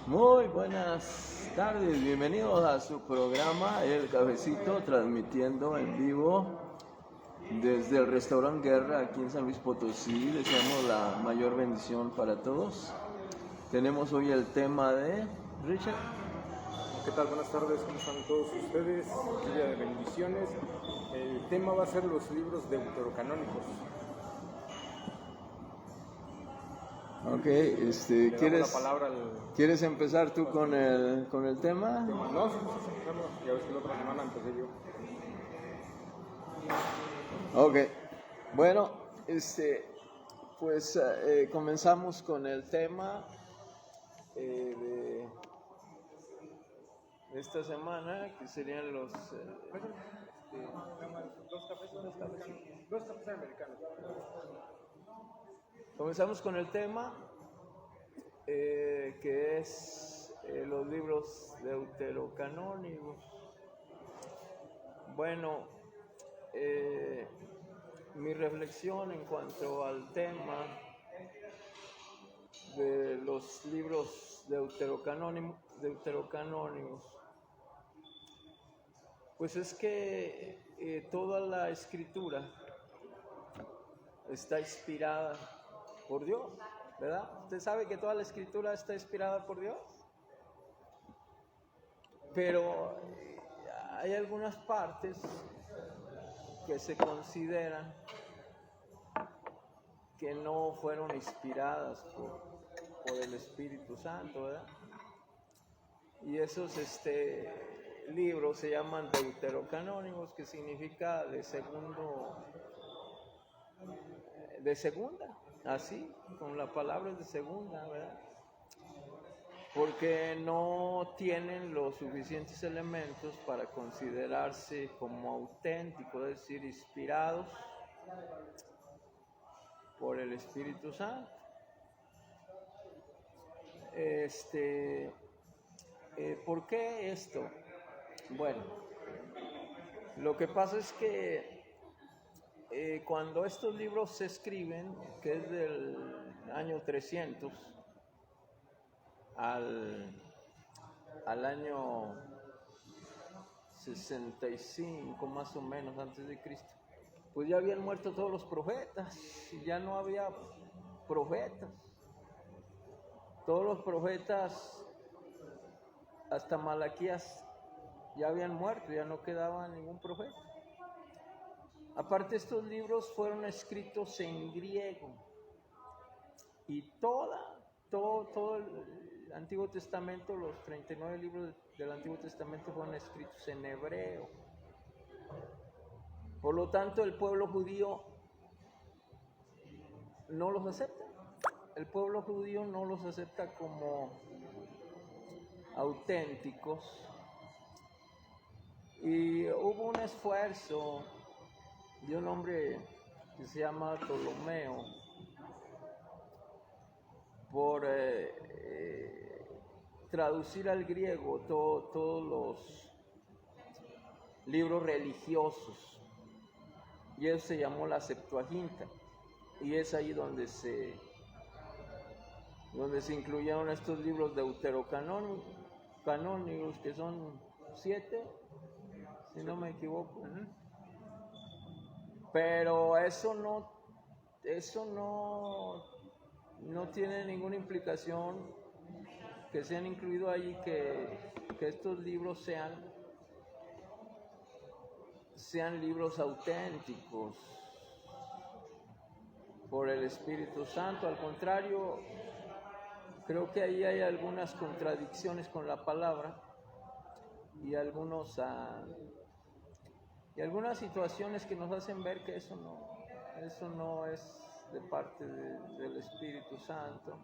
Muy buenas tardes, bienvenidos a su programa El Cafecito, transmitiendo en vivo desde el restaurante Guerra aquí en San Luis Potosí. Deseamos la mayor bendición para todos. Tenemos hoy el tema de Richard. ¿Qué tal? Buenas tardes, ¿cómo están todos ustedes? Lluvia de bendiciones. El tema va a ser los libros deuterocanónicos. Ok, Le damos la palabra ¿quieres empezar tú con el tema? No, sí, empezamos. Ya ves que la otra semana empecé yo. Ok, bueno, pues comenzamos con el tema de esta semana, que serían los Dos cafés americanos. comenzamos con el tema que es los libros deuterocanónicos. Bueno, mi reflexión en cuanto al tema de los libros deuterocanónicos, pues es que toda la escritura está inspirada por Dios, ¿verdad? ¿Usted sabe que toda la escritura está inspirada por Dios? Pero hay algunas partes que se consideran que no fueron inspiradas por el Espíritu Santo, ¿verdad? Y esos libros se llaman deuterocanónicos, que significa de segunda, así, con la palabra de segunda, ¿verdad? Porque no tienen los suficientes elementos para considerarse como auténticos, es decir, inspirados por el Espíritu Santo. ¿Por qué esto? Bueno, lo que pasa es que cuando estos libros se escriben, que es del año 300 al año 65 más o menos antes de Cristo, pues ya habían muerto todos los profetas y ya no había profetas. Todos los profetas, hasta Malaquías, ya habían muerto, ya no quedaba ningún profeta. Aparte, estos libros fueron escritos en griego y todo el Antiguo Testamento, los 39 libros del Antiguo Testamento fueron escritos en hebreo. Por lo tanto, el pueblo judío no los acepta. El pueblo judío no los acepta como auténticos. Y hubo un esfuerzo de un hombre que se llama Ptolomeo por traducir al griego todos los libros religiosos, y eso se llamó la Septuaginta, y es ahí donde se incluyeron estos libros deuterocanónicos, que son 7, si no me equivoco. Pero eso no tiene ninguna implicación que sean incluidos ahí, que estos libros sean libros auténticos por el Espíritu Santo. Al contrario, creo que ahí hay algunas contradicciones con la palabra y algunas situaciones que nos hacen ver que eso no es de parte del Espíritu Santo.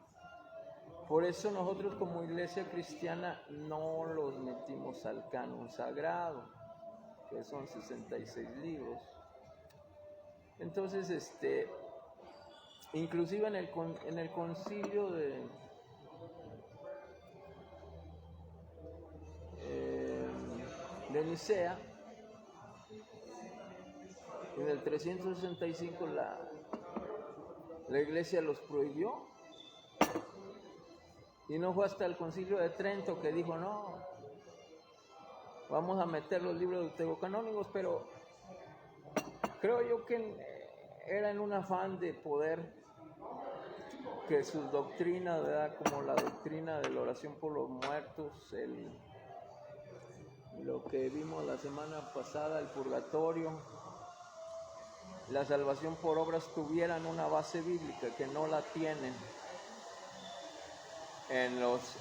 Por eso nosotros como iglesia cristiana no los metimos al canon sagrado, que son 66 libros. Entonces, inclusive en el concilio de Nicea, en el 365 la iglesia los prohibió Y no fue hasta el Concilio de Trento que dijo, no, vamos a meter los libros deuterocanónicos, pero creo yo que era en un afán de poder que sus doctrinas, ¿verdad? Como la doctrina de la oración por los muertos, lo que vimos la semana pasada, el purgatorio, la salvación por obras, tuvieran una base bíblica, que no la tienen en los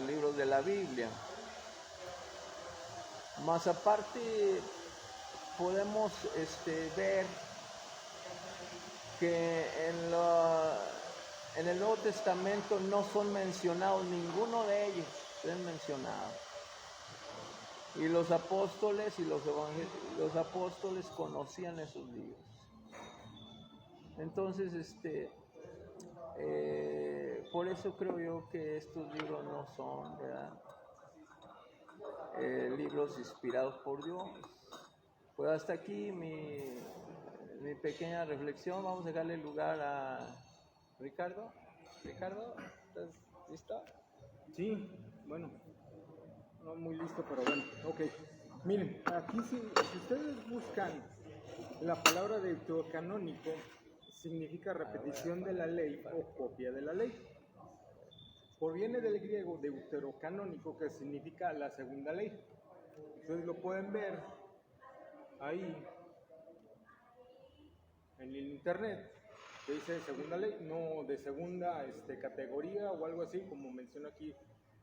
libros de la Biblia. Más aparte, podemos ver que en el Nuevo Testamento no son mencionados, ninguno de ellos es mencionado. Y los apóstoles y los apóstoles conocían esos libros. Entonces, por eso creo yo que estos libros no son, ¿verdad? Libros inspirados por Dios. Pues hasta aquí mi pequeña reflexión. Vamos a darle lugar a Ricardo. Ricardo, ¿estás listo? Sí, bueno, no muy listo, pero bueno, ok. Miren, aquí si ustedes buscan la palabra deuterocanónico, significa repetición de la ley o copia de la ley. Proviene del griego deuterocanónico, que significa la segunda ley. Ustedes lo pueden ver ahí en el internet, que dice segunda ley, no de segunda categoría o algo así, como menciona aquí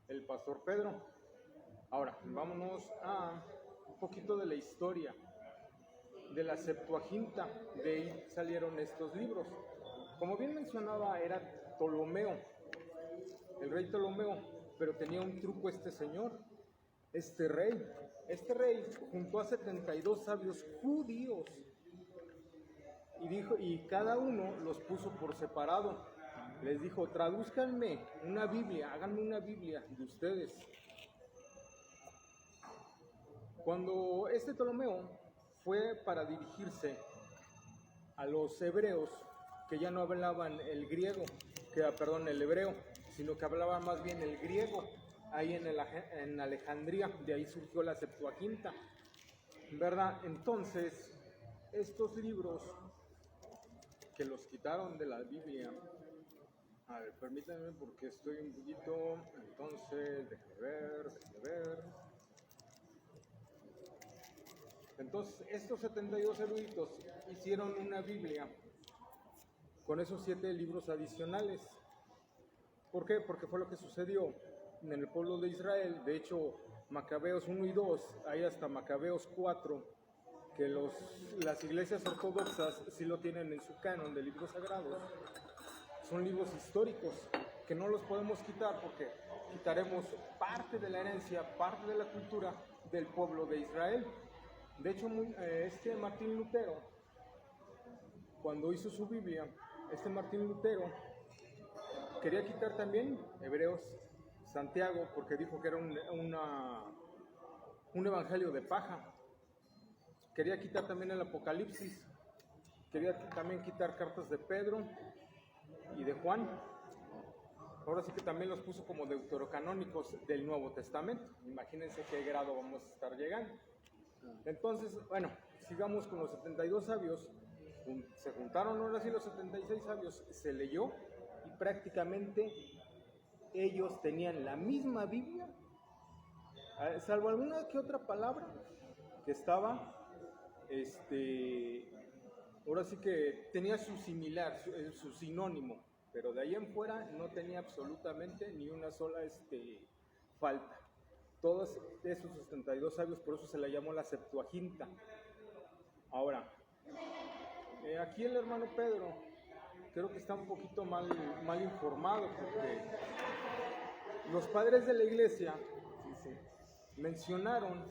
el pastor Pedro. Ahora, vámonos a un poquito de la historia de la Septuaginta. De ahí salieron estos libros. Como bien mencionaba, era Ptolomeo, el rey Ptolomeo, pero tenía un truco este señor, este rey juntó a 72 sabios judíos y cada uno los puso por separado. Les dijo, tradúzcanme una Biblia, háganme una Biblia de ustedes. Cuando Ptolomeo fue para dirigirse a los hebreos, que ya no hablaban el hebreo, sino que hablaban más bien el griego, ahí en Alejandría, de ahí surgió la Septuaginta, ¿verdad? Entonces, estos libros que los quitaron de la Biblia, a ver, permítanme porque estoy un poquito, entonces, déjenme ver. Entonces, estos 72 eruditos hicieron una Biblia con esos 7 libros adicionales. ¿Por qué? Porque fue lo que sucedió en el pueblo de Israel. De hecho, Macabeos 1 y 2, hay hasta Macabeos 4, que las iglesias ortodoxas sí lo tienen en su canon de libros sagrados. Son libros históricos que no los podemos quitar porque quitaremos parte de la herencia, parte de la cultura del pueblo de Israel. De hecho, Martín Lutero, cuando hizo su Biblia, Martín Lutero quería quitar también Hebreos, Santiago, porque dijo que era un evangelio de paja. Quería quitar también el Apocalipsis, quería también quitar cartas de Pedro y de Juan. Ahora sí que también los puso como deuterocanónicos del Nuevo Testamento. Imagínense qué grado vamos a estar llegando. Entonces, bueno, sigamos con los 72 sabios. Se juntaron ahora sí los 76 sabios, se leyó y prácticamente ellos tenían la misma Biblia, salvo alguna que otra palabra que estaba, ahora sí que tenía su similar, su sinónimo, pero de ahí en fuera no tenía absolutamente ni una sola falta. Todos esos 72 sabios, por eso se le llamó la Septuaginta. Ahora, aquí el hermano Pedro creo que está un poquito mal informado, porque los padres de la iglesia mencionaron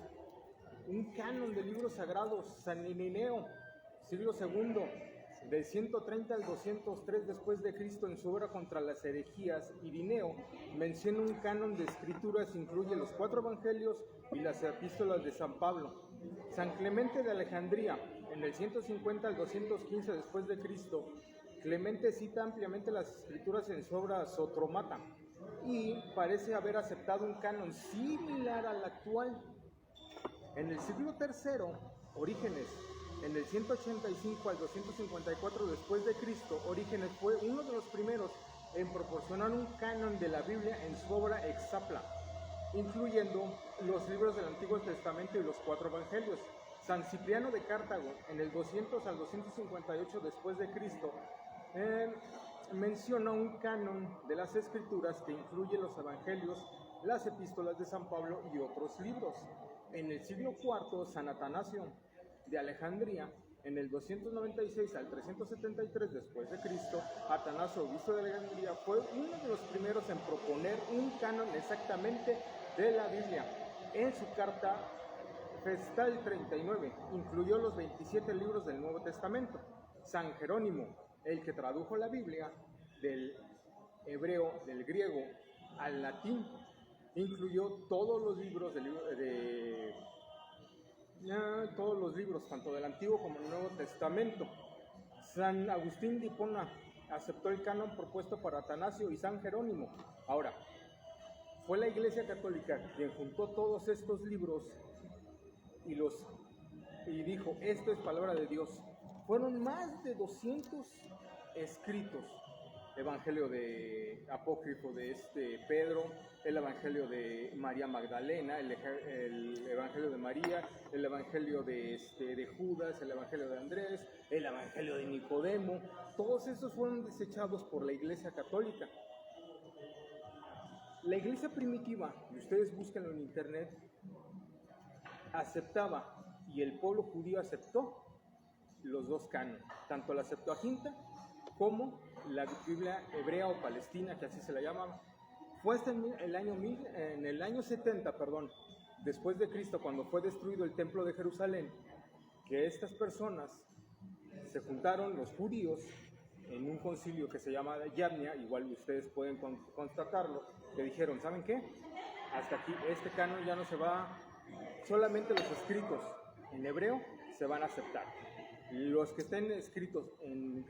un canon de libros sagrados. San Ireneo, siglo II, del 130 al 203 después de Cristo, en su obra contra las herejías, Ireneo menciona un canon de escrituras, incluye los 4 evangelios y las epístolas de San Pablo. San Clemente de Alejandría, en el 150 al 215 después de Cristo, Clemente cita ampliamente las escrituras en su obra Sotromata. y parece haber aceptado un canon similar al actual. En el siglo III, Orígenes, en el 185 al 254 después de Cristo, Orígenes fue uno de los primeros en proporcionar un canon de la Biblia en su obra Hexapla, incluyendo los libros del Antiguo Testamento y los 4 evangelios. San Cipriano de Cartago, en el 200 al 258 después de Cristo, menciona un canon de las Escrituras que incluye los evangelios, las epístolas de San Pablo y otros libros. En el siglo IV, San Atanasio de Alejandría, en el 296 al 373 después de Cristo, Atanasio, obispo de Alejandría, fue uno de los primeros en proponer un canon exactamente de la Biblia. En su carta Festal 39 incluyó los 27 libros del Nuevo Testamento. San Jerónimo, el que tradujo la Biblia del hebreo, del griego al latín, incluyó todos los libros todos los libros, tanto del Antiguo como del Nuevo Testamento. San Agustín de Hipona aceptó el canon propuesto por Atanasio y San Jerónimo. Ahora, fue la Iglesia Católica quien juntó todos estos libros y dijo, esto es palabra de Dios. Fueron más de 200 escritos. Evangelio de apócrifo de Pedro, el Evangelio de María Magdalena, el Evangelio de María, el Evangelio de Judas, el Evangelio de Andrés, el Evangelio de Nicodemo. Todos estos fueron desechados por la Iglesia Católica. La Iglesia primitiva, y ustedes búsquenlo en internet, aceptaba, y el pueblo judío aceptó los dos cánones, tanto la Septuaginta como la Biblia hebrea o palestina, que así se la llamaba. Fue hasta en el año 70, después de Cristo, cuando fue destruido el templo de Jerusalén, que estas personas se juntaron, los judíos, en un concilio que se llama Yavnia, igual ustedes pueden constatarlo, que dijeron, ¿saben qué? Hasta aquí, este canon ya no se va, solamente los escritos en hebreo se van a aceptar. Los que estén escritos en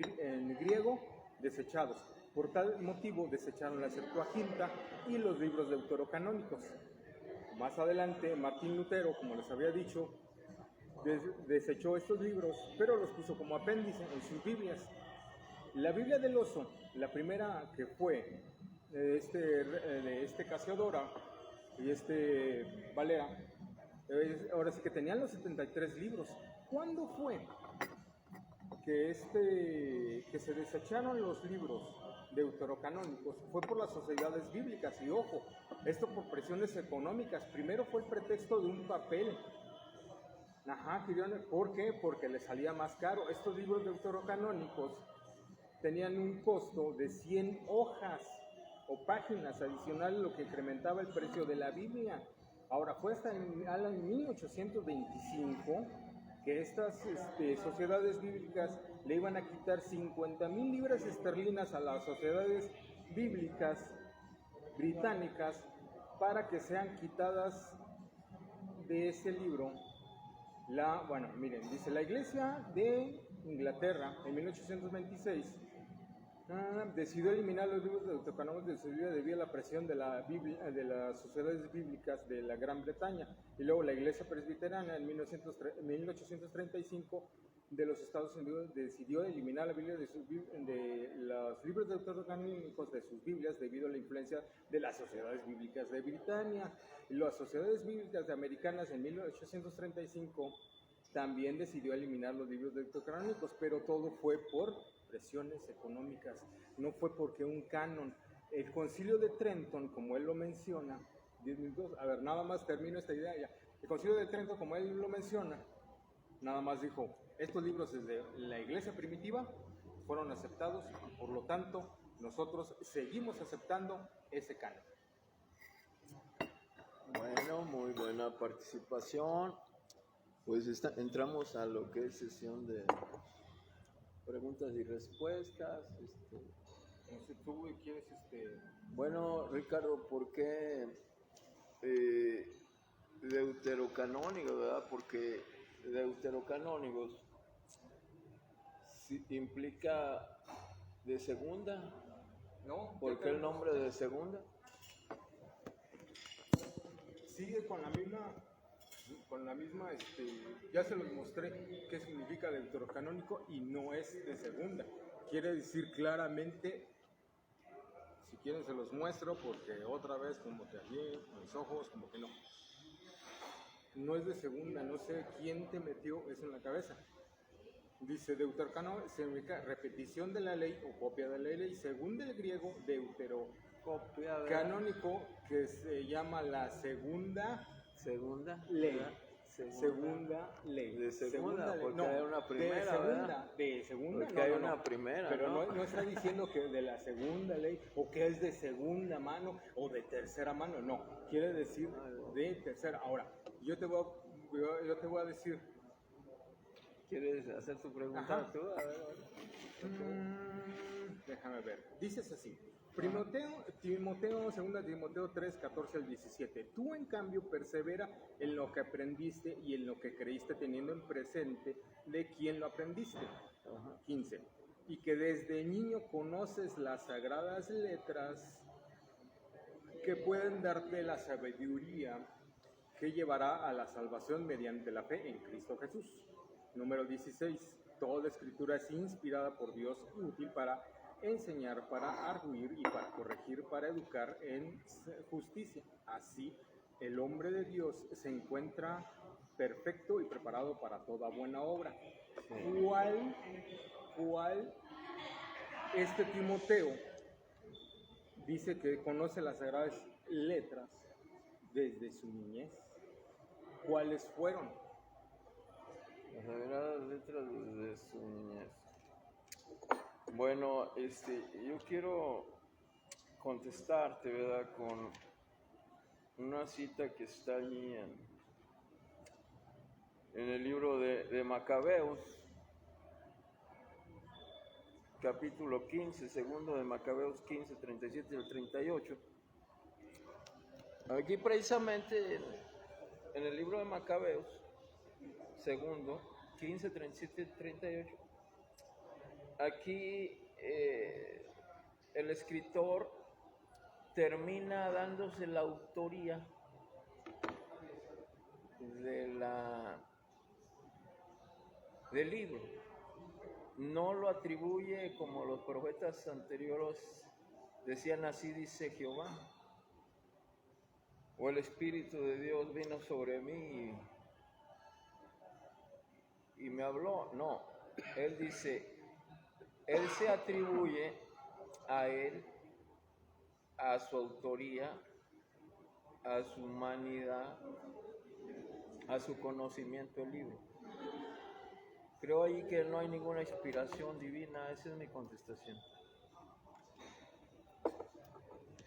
griego, desechados. Por tal motivo desecharon la Septuaginta y los libros deuterocanónicos. Más adelante, Martín Lutero, como les había dicho, desechó estos libros, pero los puso como apéndice en sus Biblias. La Biblia del Oso, la primera que fue de Casiodora y Valera, ahora sí que tenían los 73 libros. ¿Cuándo fue que se desecharon los libros deuterocanónicos? Fue por las sociedades bíblicas, y ojo, esto por presiones económicas. Primero fue el pretexto de un papel. ¿Por qué? Porque les salía más caro. Estos libros deuterocanónicos tenían un costo de 100 hojas o páginas adicionales, lo que incrementaba el precio de la Biblia. Ahora, fue hasta el año 1825 que estas sociedades bíblicas le iban a quitar 50,000 libras esterlinas a las sociedades bíblicas británicas para que sean quitadas de ese libro. Dice la Iglesia de Inglaterra en 1826 decidió eliminar los libros deuterocanónicos de su Biblia debido a la presión de las sociedades bíblicas de la Gran Bretaña. Y luego la Iglesia Presbiteriana en 1835 de los Estados Unidos decidió eliminar la Biblia de los libros deuterocanónicos de sus Biblias debido a la influencia de las sociedades bíblicas de Britania. Y las sociedades bíblicas americanas en 1835 también decidió eliminar los libros deuterocanónicos, pero todo fue por presiones económicas, no fue porque un canon. El Concilio de Trenton, como él lo menciona, 10 minutos, nada más termino esta idea ya. El Concilio de Trenton, como él lo menciona, nada más dijo, estos libros desde la Iglesia primitiva fueron aceptados y por lo tanto nosotros seguimos aceptando ese canon. Bueno, muy buena participación. Pues entramos a lo que es sesión de preguntas y respuestas. No sé, tú quieres Bueno, Ricardo, ¿por qué deuterocanónico, verdad? Porque deuterocanónicos implica de segunda. ¿No? ¿Por qué el nombre de segunda? sigue con la misma, ya se los mostré qué significa deuterocanónico y no es de segunda. Quiere decir claramente, si quieren se los muestro porque otra vez como que allí mis ojos como que no. No es de segunda, no sé quién te metió eso en la cabeza. Dice deuterocanónico significa repetición de la ley o copia de la ley, según del griego deuterocanónico, que se llama la segunda ley. ¿verdad? Segunda ley. De segunda, ley. porque No, hay una primera, de segunda, ¿verdad? De segunda, Porque no, hay no, una no. primera, Pero ¿no? no está diciendo que de la segunda ley o que es de segunda mano o de tercera mano, no. Quiere decir de tercera. Ahora, yo te voy a decir. ¿Quieres hacer tu pregunta Ajá. tú? A ver. Déjame ver. Dices así. Timoteo 2 Timoteo 3, 14 al 17. Tú, en cambio, persevera en lo que aprendiste y en lo que creíste, teniendo en presente de quién lo aprendiste. Ajá. 15. Y que desde niño conoces las sagradas letras que pueden darte la sabiduría que llevará a la salvación mediante la fe en Cristo Jesús. Número 16. Toda escritura es inspirada por Dios y útil para enseñar, para arguir y para corregir, para educar en justicia. Así, el hombre de Dios se encuentra perfecto y preparado para toda buena obra. ¿Cuál Timoteo dice que conoce las sagradas letras desde su niñez? ¿Cuáles fueron? Las sagradas letras desde su niñez. Bueno, yo quiero contestarte, ¿verdad? Con una cita que está allí en el libro de Macabeos, capítulo 15, segundo de Macabeos 15, 37 al 38. Aquí precisamente en el libro de Macabeos, segundo, 15, 37 y 38, aquí el escritor termina dándose la autoría del libro. No lo atribuye como los profetas anteriores decían, así dice Jehová, o el Espíritu de Dios vino sobre mí y me habló. No, él dice, él se atribuye a él, a su autoría, a su humanidad, a su conocimiento del libro. Creo ahí que no hay ninguna inspiración divina, esa es mi contestación.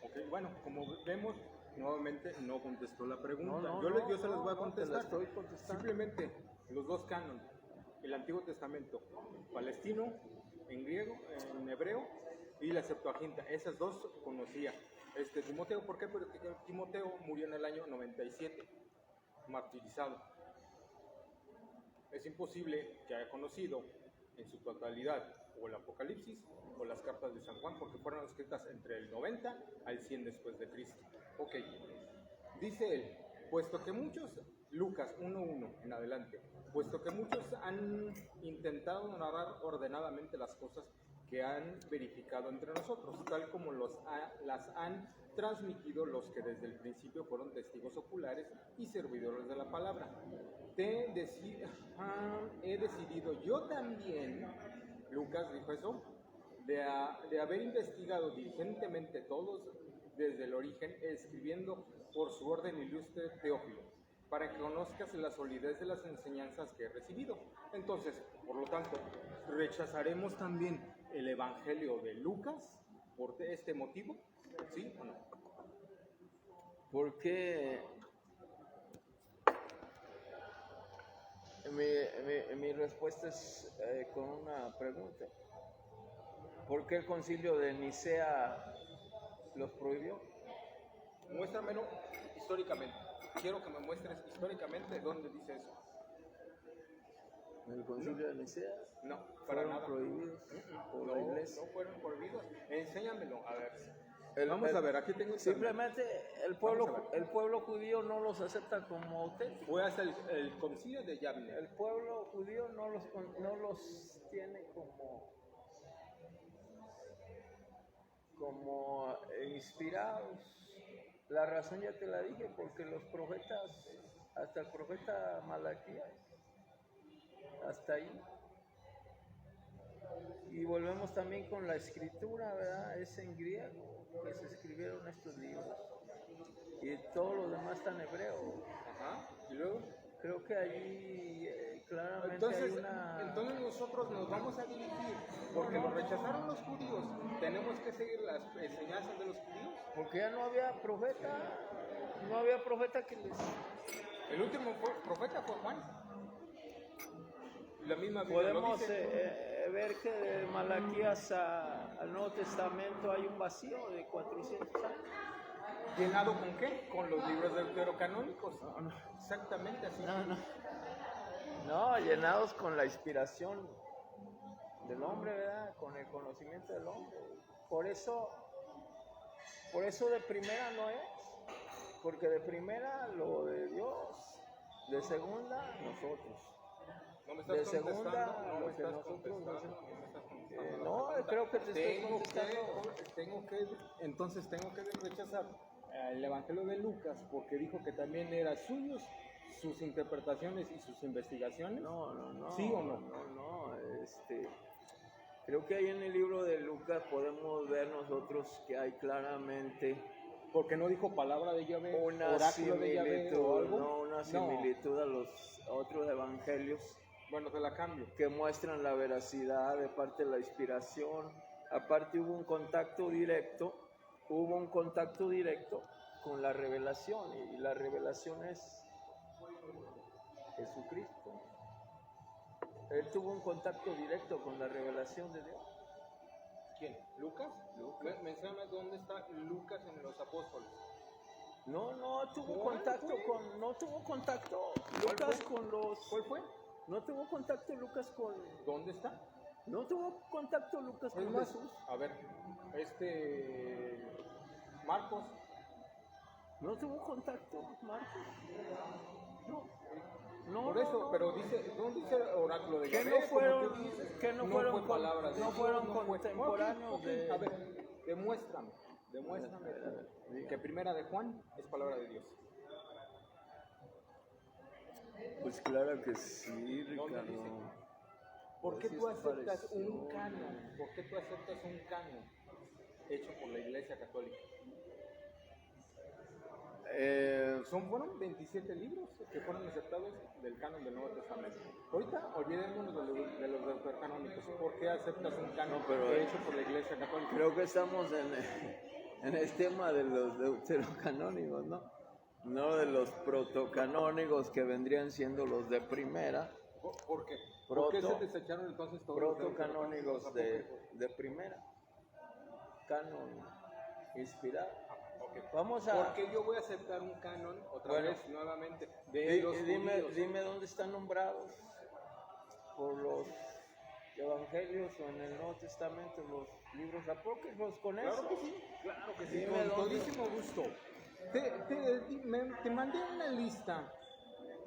Ok, bueno, como vemos, nuevamente no contestó la pregunta. No, Yo se las voy a contestar. te la estoy contestando. Simplemente los dos cánones, el Antiguo Testamento palestino, en griego, en hebreo, y la Septuaginta. Esas dos conocía. Timoteo, ¿por qué? Porque Timoteo murió en el año 97, martirizado. Es imposible que haya conocido en su totalidad o el Apocalipsis o las cartas de San Juan, porque fueron escritas entre el 90 al 100 después de Cristo. Ok, dice él, puesto que muchos, Lucas 1:1 en adelante, puesto que muchos han intentado narrar ordenadamente las cosas que han verificado entre nosotros, tal como las han transmitido los que desde el principio fueron testigos oculares y servidores de la palabra. He decidido yo también, Lucas dijo eso, de haber investigado diligentemente todos desde el origen, escribiendo por su orden ilustre Teófilo, para que conozcas la solidez de las enseñanzas que he recibido. Entonces, por lo tanto, rechazaremos también el Evangelio de Lucas por este motivo, ¿sí o no? Porque mi respuesta es con una pregunta. ¿Por qué el concilio de Nicea los prohibió? Muéstramelo históricamente. Quiero que me muestres históricamente dónde dice eso. ¿En el concilio de Nicea? No, para ¿Fueron nada. prohibidos por la iglesia? No fueron prohibidos. Enséñamelo, a ver. Vamos a ver, aquí tengo simplemente el pueblo judío no los acepta como auténticos. Fue hasta el concilio de Yavne. El pueblo judío no los tiene como inspirados. La razón ya te la dije, porque los profetas, hasta el profeta Malaquías, hasta ahí. Y volvemos también con la escritura, ¿verdad? Es en griego que se escribieron estos libros. Y todo lo demás está en hebreo. Ajá. ¿Y luego? Creo que allí claramente Entonces, hay una... entonces nosotros nos vamos a dirigir, porque lo rechazaron los judíos, tenemos que seguir las enseñanzas de los judíos. Porque ya no había profeta que les... El último profeta fue Juan. La misma Biblia Podemos lo dice. ver que de Malaquías al Nuevo Testamento hay un vacío de 400 años. ¿Llenado con qué? Con los libros deuterocanónicos. No. Exactamente así. No, llenados con la inspiración del hombre, ¿verdad? Con el conocimiento del hombre. Por eso de primera no es, porque de primera lo de Dios, de segunda nosotros. No me estás De segunda, contestando, no lo me que estás nosotros contestando, hacemos. no me estás contestando. No, creo que te estoy contestando. Entonces tengo que rechazar el Evangelio de Lucas porque dijo que también eran suyos sus interpretaciones y sus investigaciones. No. ¿Sí o no? No. Creo que ahí en el libro de Lucas podemos ver nosotros que hay claramente Porque no dijo palabra de Yahvé, una oráculo de Yahvé o algo. una similitud a los otros evangelios. Bueno, te la cambio. Que muestran la veracidad de parte de la inspiración. Aparte hubo un contacto directo con la revelación, y la revelación es Jesucristo. Él tuvo un contacto directo con la revelación de Dios. ¿Quién? ¿Lucas? Menciona dónde está Lucas en los apóstoles. No tuvo ¿Cuál contacto fue? no tuvo contacto ¿Cuál Lucas fue? con los... ¿Cuál fue? No tuvo contacto Lucas con... ¿Dónde está? No tuvo contacto Lucas Es con más, Jesús. a ver, Marcos. No tuvo contacto Marcos. No. Por eso, pero dice, ¿dónde dice el oráculo de Que Yahvé? no Como fueron, tú dices, que no no fueron, fue palabra de no Dios, fueron no fue- contemporáneos Ok, de... a ver, demuéstrame que primera de Juan es palabra de Dios. Pues claro que sí, ¿Dónde Ricardo. dice? ¿Por qué Pues tú sí, aceptas pareció. un canon? ¿Por qué tú aceptas un canon hecho por la Iglesia Católica? Fueron 27 libros que fueron aceptados del canon del Nuevo Testamento. Ahorita olvidémonos de los deuterocanónicos. ¿Por qué aceptas un canon hecho por la Iglesia Católica? Creo que estamos en el tema de los deuterocanónicos, ¿no? No de los protocanónicos que vendrían siendo los de primera. ¿Por qué? ¿Por qué se desecharon entonces todos los Protocanónicos deuterocanónicos de primera. Canon inspirado. Okay. Vamos a... Porque yo voy a aceptar un canon otra Bueno, vez nuevamente de los judíos. dime dónde están nombrados por los evangelios o en el Nuevo Testamento los libros apócrifos con eso. Claro que sí, Dime con dónde. todísimo gusto. Te mandé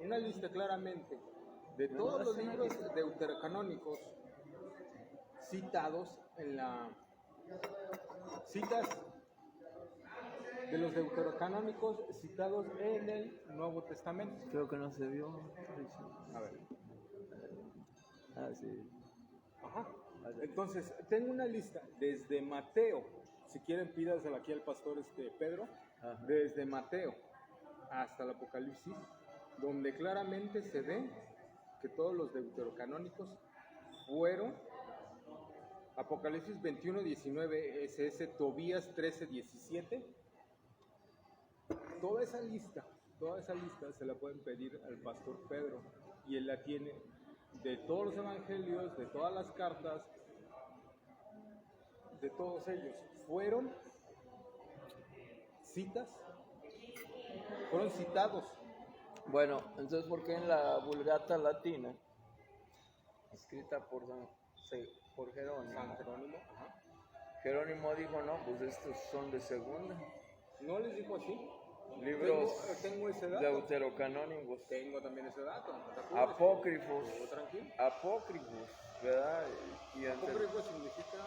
una lista claramente de todos los libros deuterocanónicos citados en la... Citas de los deuterocanónicos citados en el Nuevo Testamento. Creo que no se vio. A ver. Sí. Ajá. Entonces, tengo una lista desde Mateo, si quieren pídasela aquí al pastor Pedro, Ajá. desde Mateo hasta el Apocalipsis, donde claramente se ve que todos los deuterocanónicos fueron Apocalipsis 21, 19, SS, Tobías 13, 17. Toda esa lista se la pueden pedir al pastor Pedro y él la tiene de todos los evangelios, de todas las cartas, de todos ellos. Fueron citados. Bueno, entonces, ¿por qué en la Vulgata Latina, escrita por Jerónimo, San Jerónimo, ajá. Jerónimo dijo, no, pues estos son de segunda. ¿No les dijo así? Libros Tengo ese dato. deuterocanónicos, Tengo también ese dato. ¿No te apures? apócrifos, Todo tranquilo. apócrifos, ¿verdad? Y ante- Apócrifo significa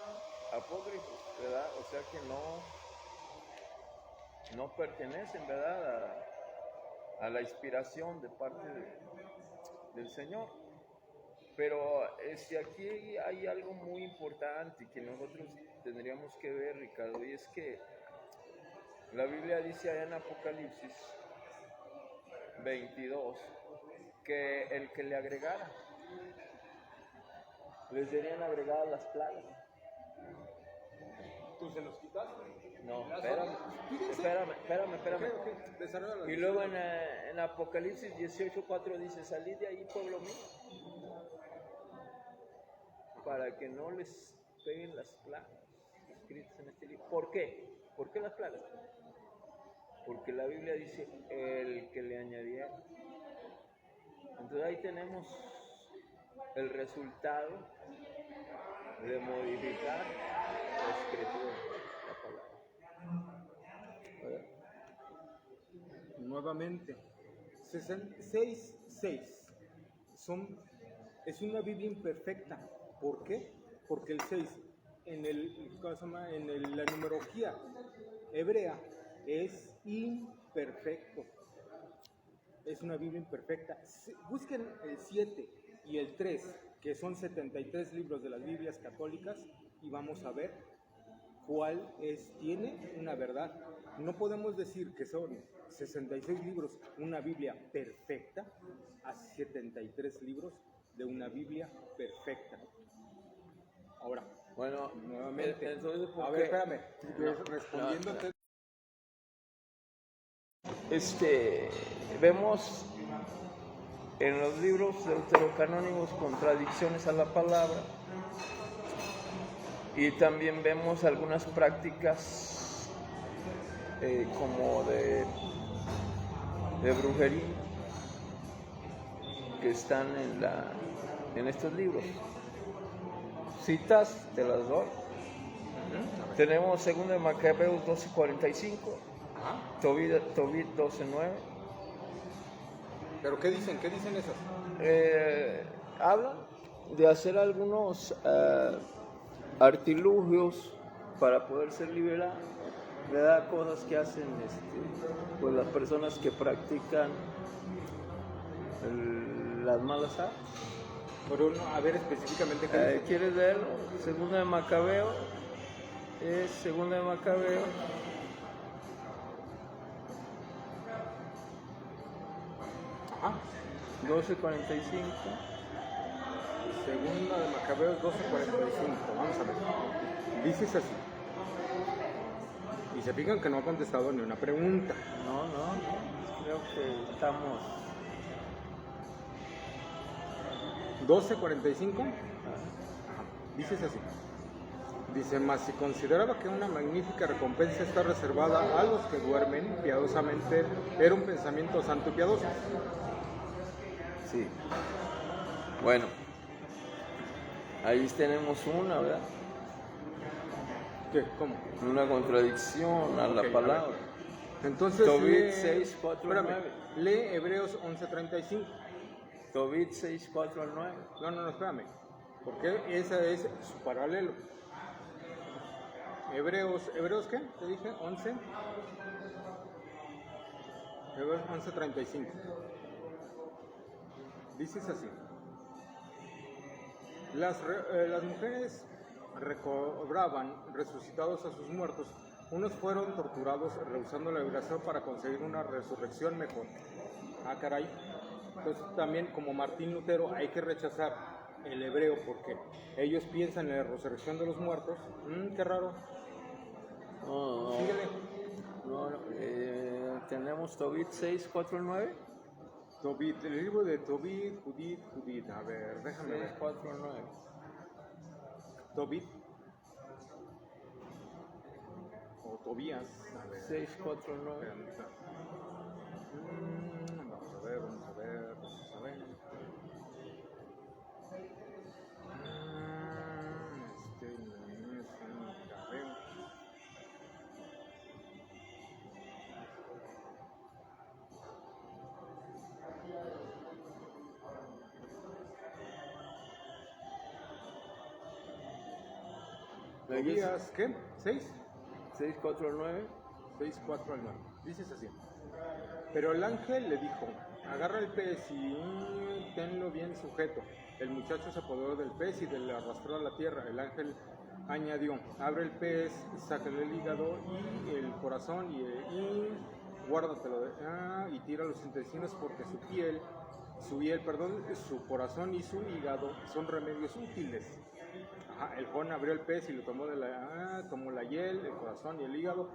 apócrifos, ¿verdad? O sea que no pertenecen, ¿verdad? A la inspiración de parte del Señor. Pero aquí hay algo muy importante que nosotros tendríamos que ver, Ricardo, y es que la Biblia dice allá en Apocalipsis 22 que el que le agregara, les serían agregadas las plagas. ¿Tú se los quitaste? No, Las espérame, Fíjense. espérame. Ok, ok. Desarrolla la Y luego en Apocalipsis 18:4 dice, salid de ahí, pueblo mío, para que no les peguen las plagas escritas en este libro. ¿Por qué? ¿Por qué las plagas? Porque la Biblia dice, el que le añadiera. Entonces ahí tenemos el resultado de modificar la escritura, la palabra. ¿Verdad? Nuevamente, 6:6 es una Biblia imperfecta. ¿Por qué? Porque el 6 en la numerología hebrea es imperfecto. Es una Biblia imperfecta. Busquen el 7 y el 3, que son 73 libros de las Biblias católicas, y vamos a ver cuál tiene una verdad. No podemos decir que son 66 libros una Biblia perfecta a 73 libros de una Biblia perfecta. Ahora, Bueno, nuevamente, entonces, ¿por a qué? ver, espérame, respondiéndote. Vemos en los libros deuterocanónicos contradicciones a la palabra y también vemos algunas prácticas como de brujería que están en estos libros. Citas, te las doy. Tenemos 2 de Macabeos 12:45, Tobit 12:9. ¿Pero qué dicen? ¿Qué dicen esas? Hablan de hacer algunos artilugios para poder ser liberados, ¿verdad? Cosas que hacen pues las personas que practican las malas artes. Pero a ver específicamente qué dicen. ¿Quieres verlo? 2 de Macabeo, es 2 de Macabeo. Ajá. 12:45. Segunda de Macabeos 12:45. Vamos a ver. Dices así. Y se fijan que no ha contestado ni una pregunta. No, creo que estamos... 12:45. Dices así. Dice, mas si consideraba que una magnífica recompensa está reservada a los que duermen piadosamente, era un pensamiento santo y piadoso. Sí. Bueno, ahí tenemos una, ¿verdad? ¿Qué? ¿Cómo? Una contradicción a la Ok, palabra. a ver. Entonces, Tobit 6:4-9. Lee Hebreos 11:35. Tobit 6:4-9. No, espérame. Porque ese es su paralelo. ¿Hebreos qué? Te dije, 11. Hebreos 11:35. Dices así. Las mujeres recobraban resucitados a sus muertos. Unos fueron torturados rehusando la liberación para conseguir una resurrección mejor. Ah, caray. Entonces también como Martín Lutero hay que rechazar el hebreo porque ellos piensan en la resurrección de los muertos. Qué raro. No. Síguele. Tenemos Tobit 6:4-9. Tobit, el libro de Judith. A ver, déjame ver. 6:4-9. Tobit. O Tobías. A ver. 6:4-9. Vamos a ver. No es un Macabeo. Tobías, ¿qué? 6, 6, 4 al 9. 6, 4 al 9. Dices así. Pero el ángel le dijo, agarra el pez y tenlo bien sujeto. El muchacho se apoderó del pez y le arrastró a la tierra. El ángel añadió, abre el pez, sácale el hígado y el corazón y guárdatelo y tira los intestinos porque su corazón y su hígado son remedios útiles. El joven abrió el pez y lo tomó tomó la hiel, el corazón y el hígado,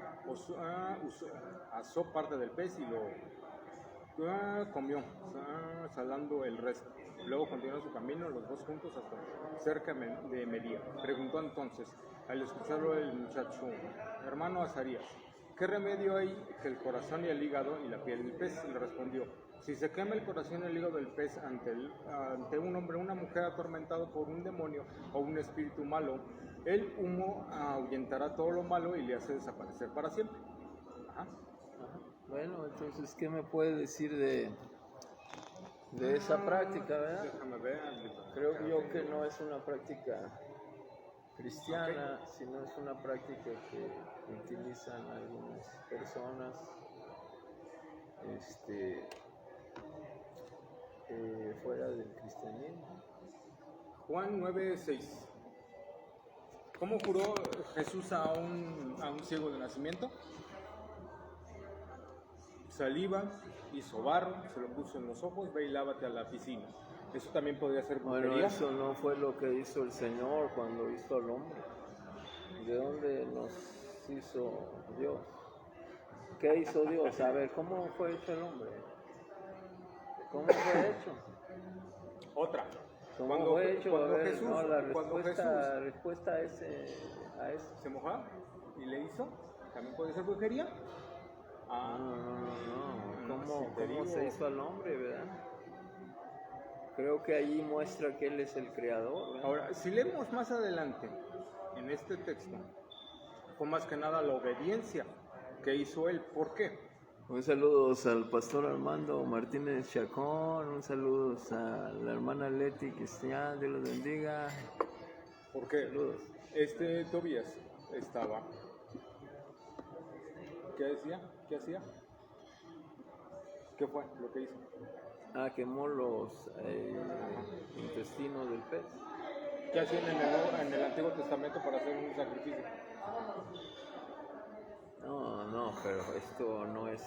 asó parte del pez y lo comió, salando el resto. Luego continuó su camino, los dos juntos, hasta cerca de Medía. Preguntó entonces, al escucharlo el muchacho, hermano Azarías, ¿qué remedio hay que el corazón y el hígado y la piel del pez? Y le respondió, si se quema el corazón y el hígado del pez ante un hombre o una mujer atormentado por un demonio o un espíritu malo, el humo ahuyentará todo lo malo y le hace desaparecer para siempre. Bueno, entonces, ¿qué me puede decir de esa práctica, verdad? Déjame ver. Creo yo que no es una práctica cristiana, sino es una práctica que utilizan algunas personas fuera del cristianismo. Juan 9:6. ¿Cómo curó Jesús a un ciego de nacimiento? Saliva, hizo barro, se lo puso en los ojos, ve y lávate a la piscina. Eso también podría ser brujería. Bueno, eso no fue lo que hizo el Señor cuando hizo al hombre. ¿De dónde nos hizo Dios? ¿Qué hizo Dios? A ver, ¿cómo fue hecho el hombre? ¿Cómo fue hecho? Otra. ¿Cómo fue hecho? A ver, no, la respuesta es a eso. ¿Se mojaba y le hizo? ¿También puede ser brujería? No. ¿Cómo se hizo al hombre, verdad? Creo que allí muestra que Él es el creador, ¿verdad? Ahora, si leemos más adelante en este texto, fue más que nada la obediencia que hizo Él. ¿Por qué? Un saludo al pastor Armando Martínez Chacón, un saludo a la hermana Leti Cristian, Dios los bendiga. ¿Por qué? Saludos. Tobías estaba. ¿Qué decía? ¿Qué hacía? ¿Qué fue lo que hizo? Quemó los intestinos del pez. ¿Qué hacían en el Antiguo Testamento para hacer un sacrificio? No, pero esto no es,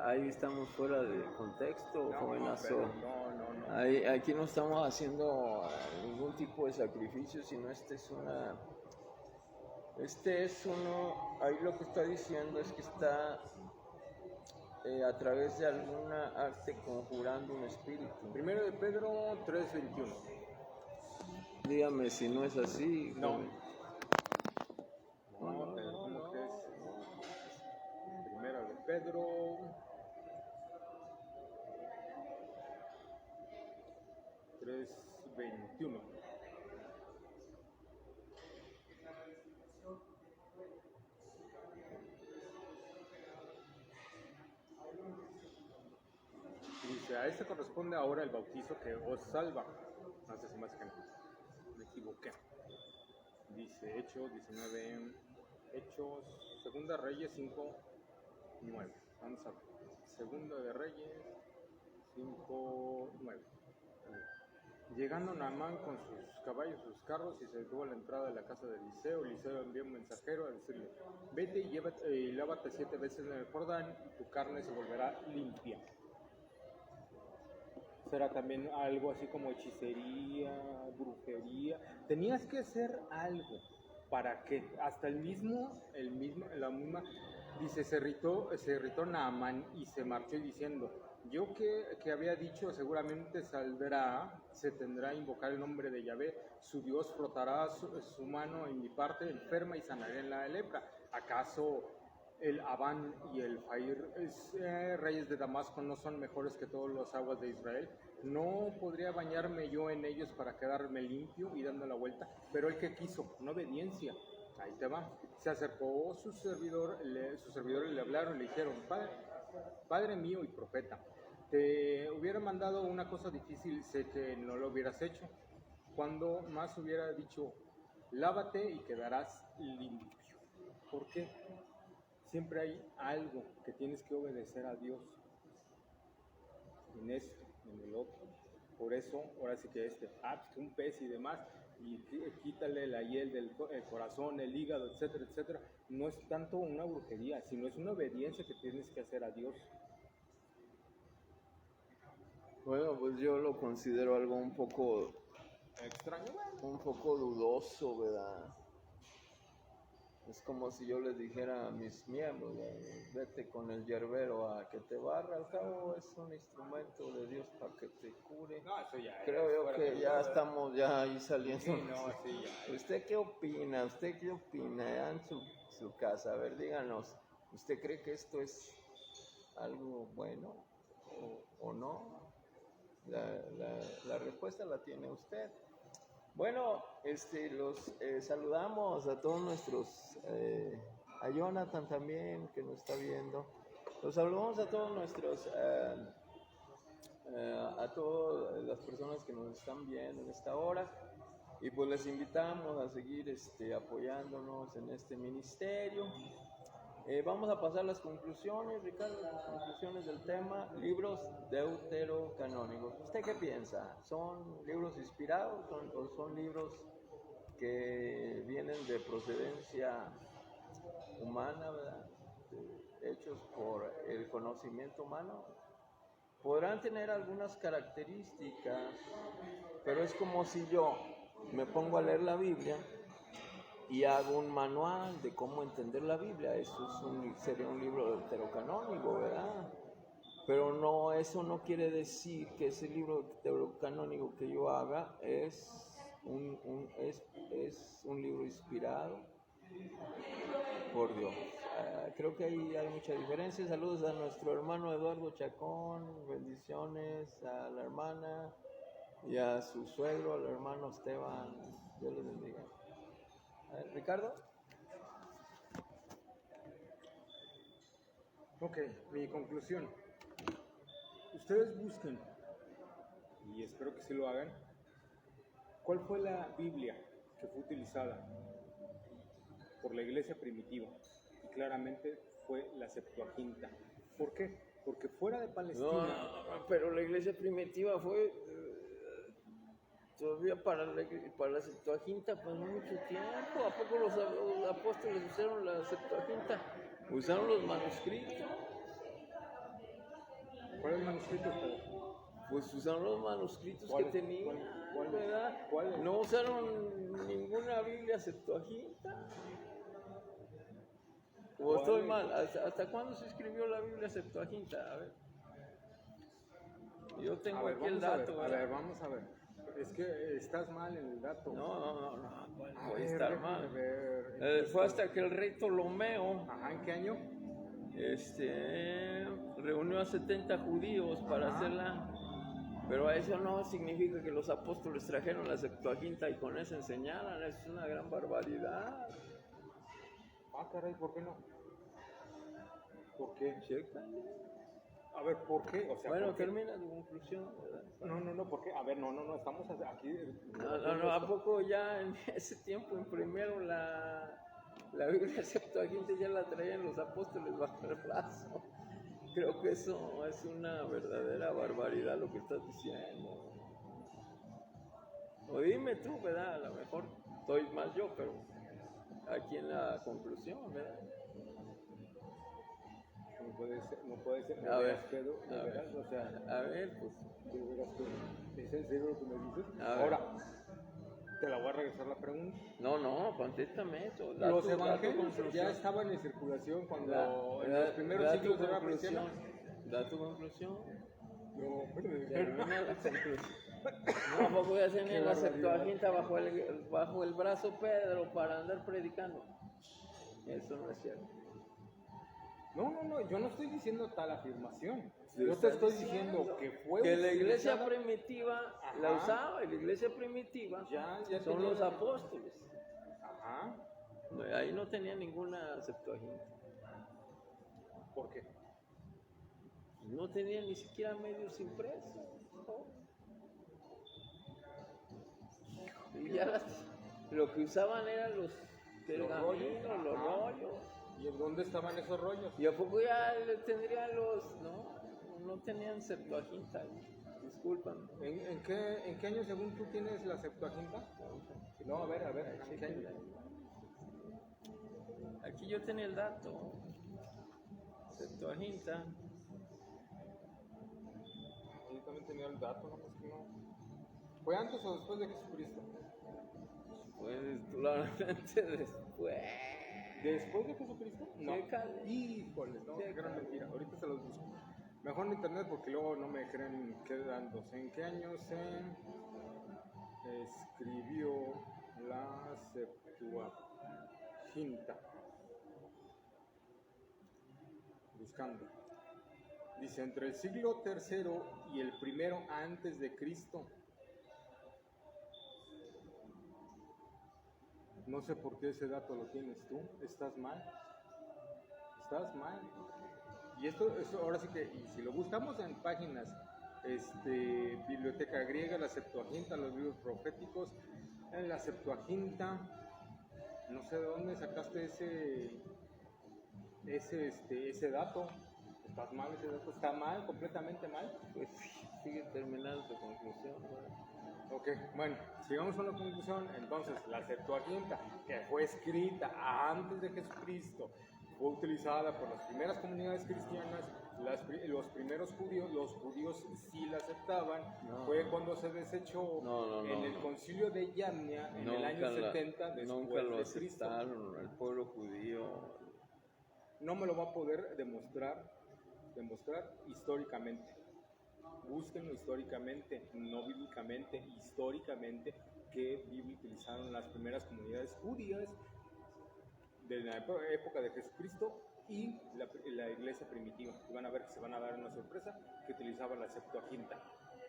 ahí estamos fuera de contexto, jovenazo. No. Aquí no estamos haciendo ningún tipo de sacrificio, sino ahí lo que está diciendo es que está a través de alguna arte conjurando un espíritu. Primero de Pedro 3:21. Dígame si no es así. No. No. Primera de Pedro 3:21. Dice, a este corresponde ahora el bautizo que os salva. No sé si más que no. Me equivoqué. Dice Hechos 19, Segunda Reyes 5:9. Vamos a ver. Segunda de Reyes 5:9. Llegando Naamán con sus caballos, sus carros, y se detuvo a la entrada de la casa de Eliseo. Eliseo envió un mensajero a decirle, vete y lávate 7 veces en el Jordán y tu carne se volverá limpia. Será también algo así como hechicería, brujería. Tenías que hacer algo para que hasta la misma dice, se irritó Naamán y se marchó diciendo, yo que había dicho seguramente se tendrá a invocar el nombre de Yahvé, su Dios frotará su mano en mi parte enferma y sanaré la lepra. ¿Acaso el Abán y el Fair, reyes de Damasco, no son mejores que todas las aguas de Israel? ¿No podría bañarme yo en ellos para quedarme limpio y dando la vuelta? Pero el que quiso, en obediencia, ahí te va, se acercó sus servidores le hablaron, le dijeron, Padre mío y profeta, te hubiera mandado una cosa difícil, sé que no lo hubieras hecho. Cuando más hubiera dicho, lávate y quedarás limpio. ¿Por qué? Siempre hay algo que tienes que obedecer a Dios en esto, en el otro. Por eso, ahora sí que un pez y demás, y quítale la hiel del corazón, el hígado, etcétera, etcétera. No es tanto una brujería, sino es una obediencia que tienes que hacer a Dios. Bueno, pues yo lo considero algo un poco Extraño, bueno. un poco dudoso, ¿verdad? Es como si yo les dijera a mis miembros, vete con el yerbero a que te barra, al cabo es un instrumento de Dios para que te cure. No, eso ya. Creo yo que ya estamos ya ahí saliendo. Sí, no, sí, ya. ¿Usted qué opina? ¿Usted qué opina? Ya en su casa, a ver, díganos, ¿usted cree que esto es algo bueno o no? La respuesta la tiene usted. Bueno, los saludamos a todos nuestros, a Jonathan también que nos está viendo. Los saludamos a todos nuestros, a todas las personas que nos están viendo en esta hora. Y pues les invitamos a seguir apoyándonos en este ministerio. Vamos a pasar las conclusiones, Ricardo, las conclusiones del tema, libros deuterocanónicos. ¿Usted qué piensa? ¿Son libros inspirados o son libros que vienen de procedencia humana, ¿verdad? Hechos por el conocimiento humano? Podrán tener algunas características, pero es como si yo me pongo a leer la Biblia y hago un manual de cómo entender la Biblia. Eso sería un libro deuterocanónico, ¿verdad? Pero no, eso no quiere decir que ese libro deuterocanónico que yo haga es un libro inspirado por Dios. Creo que ahí hay mucha diferencia. Saludos a nuestro hermano Eduardo Chacón, bendiciones a la hermana y a su suegro, al hermano Esteban. Dios les bendiga. Ricardo. Ok, mi conclusión. Ustedes busquen, y espero que sí lo hagan, ¿cuál fue la Biblia que fue utilizada por la iglesia primitiva? Y claramente fue la Septuaginta. ¿Por qué? Porque fuera de Palestina... No, pero la iglesia primitiva fue... todavía para la Septuaginta, pues no mucho tiempo. ¿A poco los apóstoles usaron la Septuaginta? ¿Usaron los manuscritos? ¿Cuáles manuscritos? Pues usaron los manuscritos que tenían, ¿verdad? ¿Cuáles? No usaron ninguna Biblia Septuaginta. ¿O estoy mal? ¿Hasta cuándo se escribió la Biblia Septuaginta? A ver. Yo tengo aquí el dato. A ver, vamos a ver. Es que estás mal en el dato. No. Voy a estar mal. Ver, fue hasta que el rey Ptolomeo, Ajá, ¿en qué año? reunió a 70 judíos para hacerla, pero eso no significa que los apóstoles trajeron la Septuaginta y con eso enseñaran. Es una gran barbaridad. Ah, caray, ¿por qué no? ¿Por qué? Chécale. A ver, ¿por qué? O sea, Bueno, termina tu conclusión, ¿verdad? No, ¿por qué? A ver, no, estamos aquí... No, ¿a poco ya en ese tiempo imprimieron la Biblia Septuaginta y ya la traían los apóstoles bajo el brazo? Creo que eso es una verdadera barbaridad lo que estás diciendo. O dime tú, ¿verdad? A lo mejor estoy mal yo, pero aquí en la conclusión, ¿verdad? No puede ser. A ver, O sea, a ver, pues. ¿Es en serio lo que me dices? A ver. Ahora, te la voy a regresar la pregunta. No, contéstame eso. Los evangelios ya estaban en circulación cuando en los primeros siglos de la cristiana. Da tu conclusión. No, Termina la conclusión. No, ¿tampoco ya tenían la Septuaginta bajo el brazo Pedro para andar predicando? Eso no es cierto. No, yo no estoy diciendo tal afirmación. Yo te estoy diciendo que fue que la iglesia primitiva la usaba, y la iglesia primitiva ya son los apóstoles. Ajá. Ahí no tenía ninguna Septuaginta. ¿Por qué? No tenía ni siquiera medios impresos. Y ya Lo que usaban eran los pergaminos, los rollos. ¿Y en dónde estaban esos rollos? ¿Y a poco ya tendrían no tenían Septuaginta? Disculpan. ¿En qué año según tú tienes la Septuaginta? No, a ver, ¿en qué año? Aquí yo tenía el dato. Septuaginta. Yo también tenía el dato, no, pues que no. ¿Fue antes o después de Jesucristo? Pues claramente después. ¿Después de Jesucristo? No. Chécale. Híjole, no, qué gran mentira. Ahorita se los busco. Mejor en internet porque luego no me creen quedándose. ¿En qué año se escribió la Septuaginta? Buscando. Dice, entre el siglo III y el primero antes de Cristo. No sé por qué ese dato lo tienes tú. ¿Estás mal? ¿Estás mal? Y esto ahora sí que, y si lo buscamos en páginas, Biblioteca Griega, la Septuaginta, los libros proféticos, en la Septuaginta, no sé de dónde sacaste ese dato. ¿Estás mal? ¿Ese dato está mal? ¿Completamente mal? Pues sigue terminando tu conclusión, ¿no? Ok, bueno, sigamos con la conclusión. Entonces, la Septuaginta, que fue escrita antes de Jesucristo, fue utilizada por las primeras comunidades cristianas, los primeros judíos, los judíos sí la aceptaban, fue cuando se desechó en el concilio de Yamnia en el año 70 después nunca lo de Cristo. aceptaron, el pueblo judío. No me lo va a poder demostrar históricamente. Búsquenlo históricamente, no bíblicamente, históricamente, qué Biblia utilizaron las primeras comunidades judías de la época de Jesucristo y la iglesia primitiva. Y van a ver que se van a dar una sorpresa que utilizaban la Septuaginta.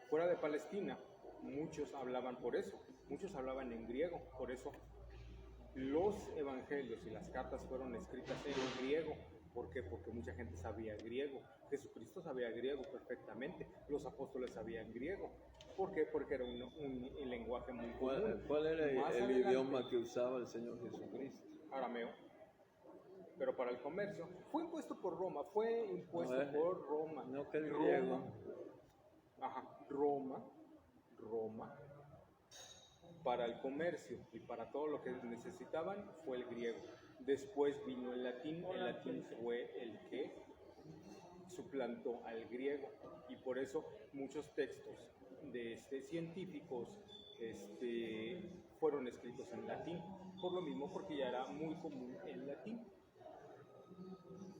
Fuera de Palestina, muchos hablaban por eso, muchos hablaban en griego, por eso los evangelios y las cartas fueron escritas en griego. ¿Por qué? Porque mucha gente sabía griego. Jesucristo sabía griego perfectamente. Los apóstoles sabían griego. ¿Por qué? Porque era un lenguaje muy común. ¿Cuál era el idioma que usaba el Señor Jesucristo? Arameo. Pero para el comercio. Fue impuesto por Roma. Por Roma. No que el griego. Roma. Para el comercio y para todo lo que necesitaban fue el griego. Después vino el latín fue el que suplantó al griego y por eso muchos textos de científicos fueron escritos en latín, por lo mismo porque ya era muy común el latín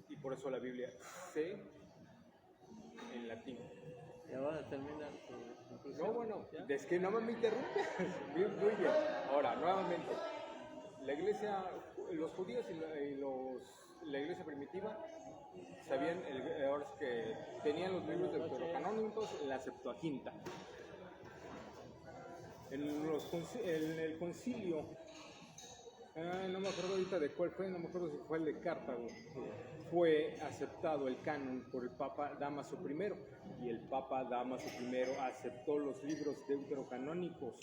y por eso la Biblia se en latín. Ya vas a terminar tu conclusión. No, bueno, es que no me interrumpes. Muy bien. Ahora, nuevamente, la iglesia, los judíos y la iglesia primitiva sabían, ahora es que tenían los libros deuterocanónicos en la Septuaginta. En el concilio, no me acuerdo ahorita de cuál fue, no me acuerdo si fue el de Cartago, fue aceptado el canon por el Papa Dámaso I y el Papa Dámaso I aceptó los libros deuterocanónicos.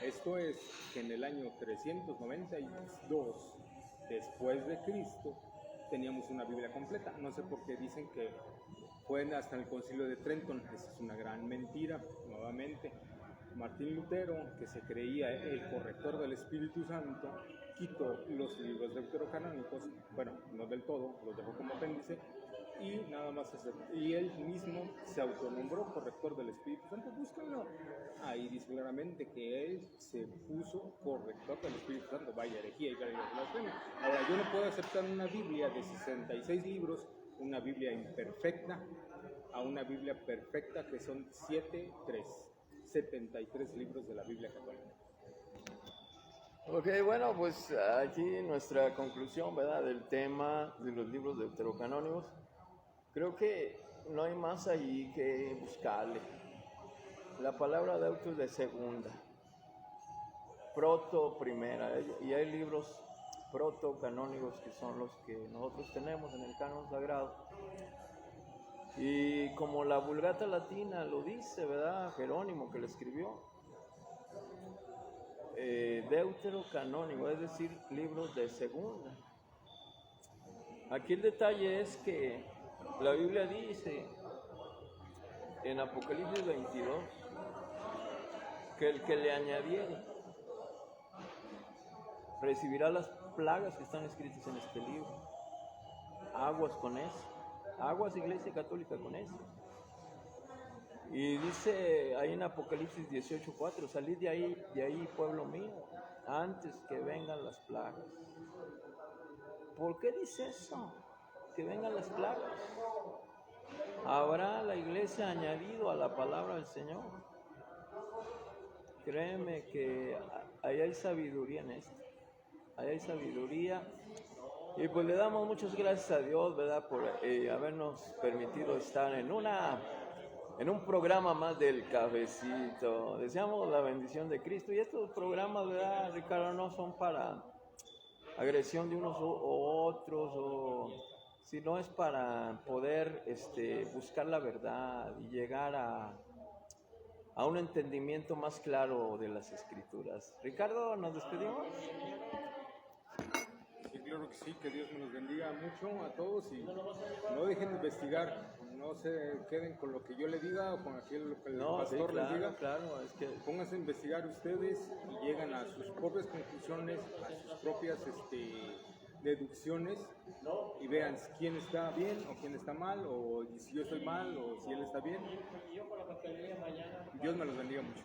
Esto es que en el año 392 después de Cristo teníamos una Biblia completa. No sé por qué dicen que fue hasta el concilio de Trenton. Esa es una gran mentira, nuevamente. Martín Lutero, que se creía el corrector del Espíritu Santo, quitó los libros deuterocanónicos, bueno, no del todo, los dejó como apéndice, y nada más, y él mismo se autonombró corrector del Espíritu Santo. Búsquenlo. Ahí dice claramente que él se puso corrector del Espíritu Santo. Vaya herejía y vaya blasfemia. Ahora, yo no puedo aceptar una Biblia de 66 libros, una Biblia imperfecta, a una Biblia perfecta que son 73 libros de la Biblia católica. Ok, bueno, pues aquí nuestra conclusión, ¿verdad?, del tema de los libros deuterocanónicos. Creo que no hay más allí que buscarle. La palabra deuto es de segunda, proto primera, y hay libros protocanónicos que son los que nosotros tenemos en el canon sagrado. Y como la Vulgata Latina lo dice, ¿verdad?, Jerónimo, que lo escribió, deuterocanónico, es decir, libros de segunda. Aquí el detalle es que la Biblia dice en Apocalipsis 22 que el que le añadiere recibirá las plagas que están escritas en este libro. Aguas con eso. Aguas, Iglesia Católica, con eso. Y dice ahí en Apocalipsis 18:4, salid de ahí, pueblo mío, antes que vengan las plagas. ¿Por qué dice eso? Que vengan las plagas. ¿Habrá la iglesia añadido a la palabra del Señor? Créeme que ahí hay sabiduría en esto. Ahí hay sabiduría. Y pues le damos muchas gracias a Dios, ¿verdad? Por habernos permitido estar en un programa más del cafecito. Deseamos la bendición de Cristo. Y estos programas, ¿verdad, Ricardo? No son para agresión de unos o otros, sino es para poder buscar la verdad y llegar a un entendimiento más claro de las Escrituras. Ricardo, ¿nos despedimos? Sí, claro que sí, que Dios nos bendiga mucho a todos y no dejen de investigar, no se queden con lo que yo le diga o con aquel que el pastor les diga. Claro, es que Pónganse a investigar ustedes y llegan a sus propias conclusiones, a sus propias deducciones y vean quién está bien o quién está mal, o si yo estoy mal o si él está bien. Dios me los bendiga mucho.